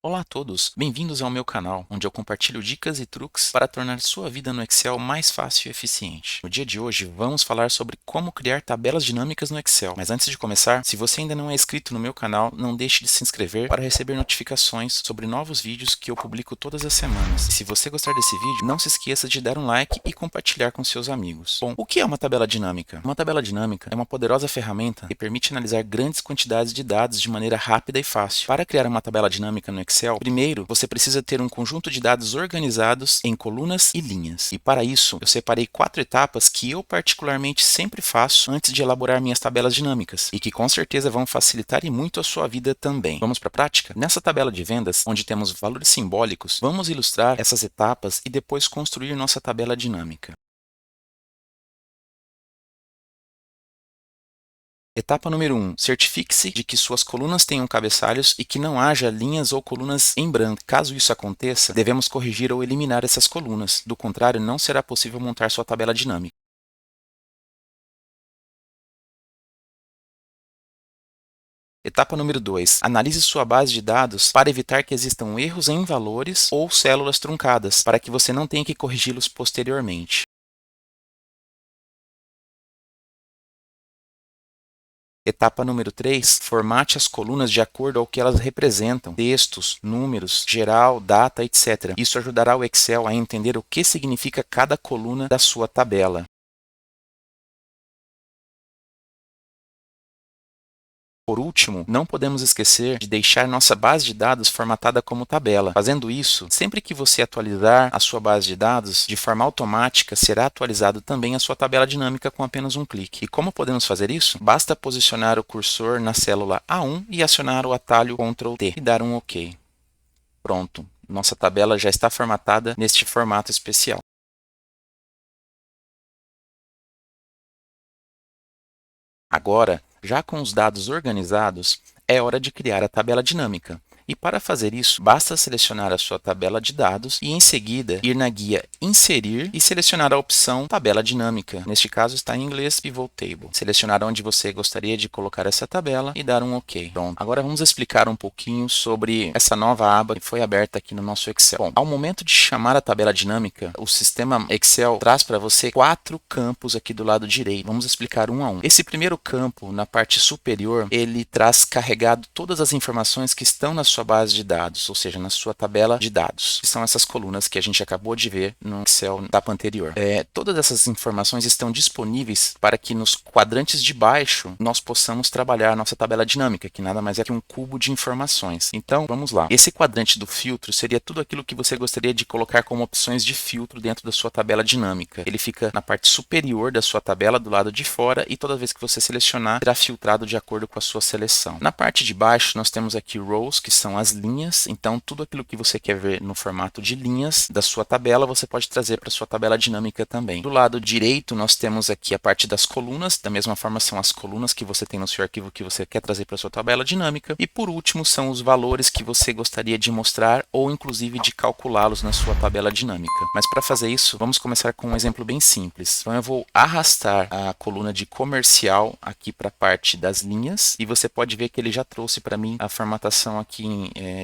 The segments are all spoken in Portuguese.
Olá a todos, bem-vindos ao meu canal, onde eu compartilho dicas e truques para tornar sua vida no Excel mais fácil e eficiente. No dia de hoje, vamos falar sobre como criar tabelas dinâmicas no Excel. Mas antes de começar, se você ainda não é inscrito no meu canal, não deixe de se inscrever para receber notificações sobre novos vídeos que eu publico todas as semanas. E se você gostar desse vídeo, não se esqueça de dar um like e compartilhar com seus amigos. Bom, o que é uma tabela dinâmica? Uma tabela dinâmica é uma poderosa ferramenta que permite analisar grandes quantidades de dados de maneira rápida e fácil. Para criar uma tabela dinâmica no Excel, primeiro você precisa ter um conjunto de dados organizados em colunas e linhas. E para isso, eu separei 4 etapas que eu particularmente sempre faço antes de elaborar minhas tabelas dinâmicas e que com certeza vão facilitar e muito a sua vida também. Vamos para a prática? Nessa tabela de vendas, onde temos valores simbólicos, vamos ilustrar essas etapas e depois construir nossa tabela dinâmica. Etapa número 1. Certifique-se de que suas colunas tenham cabeçalhos e que não haja linhas ou colunas em branco. Caso isso aconteça, devemos corrigir ou eliminar essas colunas. Do contrário, não será possível montar sua tabela dinâmica. Etapa número 2. Analise sua base de dados para evitar que existam erros em valores ou células truncadas, para que você não tenha que corrigi-los posteriormente. Etapa número 3, formate as colunas de acordo ao que elas representam, textos, números, geral, data, etc. Isso ajudará o Excel a entender o que significa cada coluna da sua tabela. Por último, não podemos esquecer de deixar nossa base de dados formatada como tabela. Fazendo isso, sempre que você atualizar a sua base de dados, de forma automática será atualizado também a sua tabela dinâmica com apenas um clique. E como podemos fazer isso? Basta posicionar o cursor na célula A1 e acionar o atalho Ctrl T e dar um OK. Pronto, nossa tabela já está formatada neste formato especial. Agora, já com os dados organizados, é hora de criar a tabela dinâmica. E para fazer isso, basta selecionar a sua tabela de dados e, em seguida, ir na guia Inserir e selecionar a opção Tabela Dinâmica. Neste caso, está em inglês Pivot Table. Selecionar onde você gostaria de colocar essa tabela e dar um OK. Pronto. Agora vamos explicar um pouquinho sobre essa nova aba que foi aberta aqui no nosso Excel. Bom, ao momento de chamar a tabela dinâmica, o sistema Excel traz para você 4 campos aqui do lado direito. Vamos explicar um a um. Esse primeiro campo, na parte superior, ele traz carregado todas as informações que estão na sua base de dados, ou seja, na sua tabela de dados, que são essas colunas que a gente acabou de ver no Excel da etapa anterior. Todas essas informações estão disponíveis para que nos quadrantes de baixo nós possamos trabalhar nossa tabela dinâmica, que nada mais é que um cubo de informações. Então, vamos lá. Esse quadrante do filtro seria tudo aquilo que você gostaria de colocar como opções de filtro dentro da sua tabela dinâmica. Ele fica na parte superior da sua tabela, do lado de fora, e toda vez que você selecionar, será filtrado de acordo com a sua seleção. Na parte de baixo, nós temos aqui rows, que são as linhas. Então, tudo aquilo que você quer ver no formato de linhas da sua tabela, você pode trazer para a sua tabela dinâmica também. Do lado direito, nós temos aqui a parte das colunas. Da mesma forma, são as colunas que você tem no seu arquivo que você quer trazer para a sua tabela dinâmica. E por último, são os valores que você gostaria de mostrar ou inclusive de calculá-los na sua tabela dinâmica. Mas para fazer isso, vamos começar com um exemplo bem simples. Então, eu vou arrastar a coluna de comercial aqui para a parte das linhas e você pode ver que ele já trouxe para mim a formatação aqui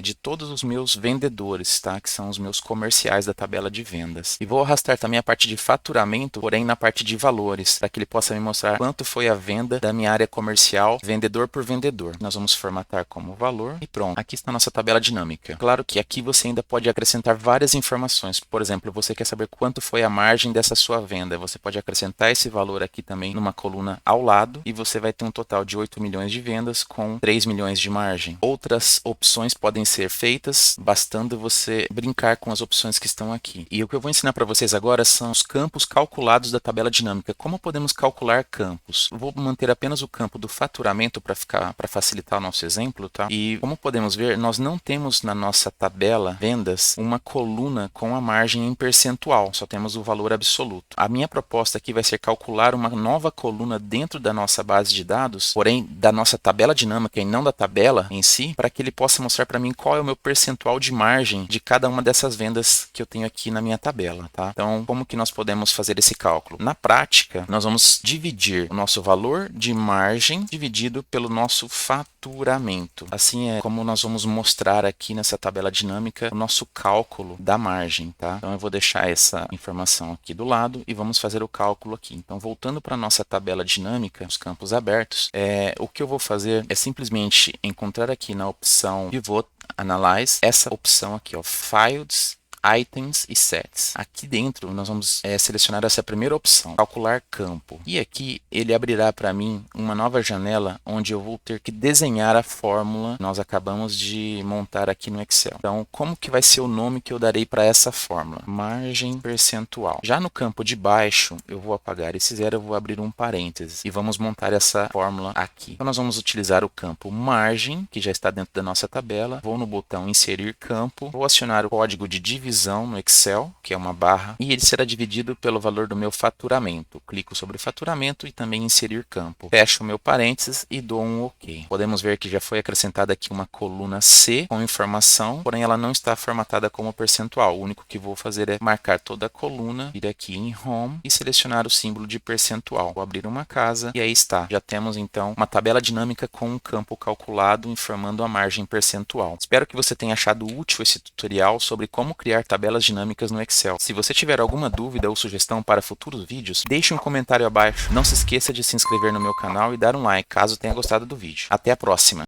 de todos os meus vendedores, tá? Que são os meus comerciais da tabela de vendas. E vou arrastar também a parte de faturamento, porém na parte de valores, para que ele possa me mostrar quanto foi a venda da minha área comercial, vendedor por vendedor. Nós vamos formatar como valor e pronto. Aqui está a nossa tabela dinâmica. Claro que aqui você ainda pode acrescentar várias informações. Por exemplo, você quer saber quanto foi a margem dessa sua venda. Você pode acrescentar esse valor aqui também numa coluna ao lado e você vai ter um total de 8 milhões de vendas com 3 milhões de margem. Outras opções podem ser feitas, bastando você brincar com as opções que estão aqui. E o que eu vou ensinar para vocês agora são os campos calculados da tabela dinâmica. Como podemos calcular campos? Eu vou manter apenas o campo do faturamento para facilitar o nosso exemplo, tá? E como podemos ver, nós não temos na nossa tabela vendas uma coluna com a margem em percentual, só temos o valor absoluto. A minha proposta aqui vai ser calcular uma nova coluna dentro da nossa base de dados, porém da nossa tabela dinâmica e não da tabela em si, para que ele possa mostrar para mim qual é o meu percentual de margem de cada uma dessas vendas que eu tenho aqui na minha tabela, tá? Então, como que nós podemos fazer esse cálculo? Na prática, nós vamos dividir o nosso valor de margem dividido pelo nosso faturamento. faturamento. Assim é como nós vamos mostrar aqui nessa tabela dinâmica o nosso cálculo da margem, tá? Então eu vou deixar essa informação aqui do lado e vamos fazer o cálculo aqui. Então voltando para a nossa tabela dinâmica, os campos abertos, o que eu vou fazer é simplesmente encontrar aqui na opção Pivot Analyze, essa opção aqui, ó, Fields, Items e Sets. Aqui dentro nós vamos selecionar essa primeira opção, calcular campo. E aqui ele abrirá para mim uma nova janela onde eu vou ter que desenhar a fórmula que nós acabamos de montar aqui no Excel. Então, como que vai ser o nome que eu darei para essa fórmula? Margem percentual. Já no campo de baixo, eu vou apagar esse zero, eu vou abrir um parênteses e vamos montar essa fórmula aqui. Então, nós vamos utilizar o campo margem, que já está dentro da nossa tabela. Vou no botão inserir campo, vou acionar o código de divisão no Excel, que é uma barra, e ele será dividido pelo valor do meu faturamento. Clico sobre faturamento e também inserir campo. Fecho o meu parênteses e dou um OK. Podemos ver que já foi acrescentada aqui uma coluna C com informação, porém ela não está formatada como percentual. O único que vou fazer é marcar toda a coluna, vir aqui em Home e selecionar o símbolo de percentual. Vou abrir uma casa e aí está. Já temos então uma tabela dinâmica com um campo calculado informando a margem percentual. Espero que você tenha achado útil esse tutorial sobre como criar tabelas dinâmicas no Excel. Se você tiver alguma dúvida ou sugestão para futuros vídeos, deixe um comentário abaixo. Não se esqueça de se inscrever no meu canal e dar um like caso tenha gostado do vídeo. Até a próxima!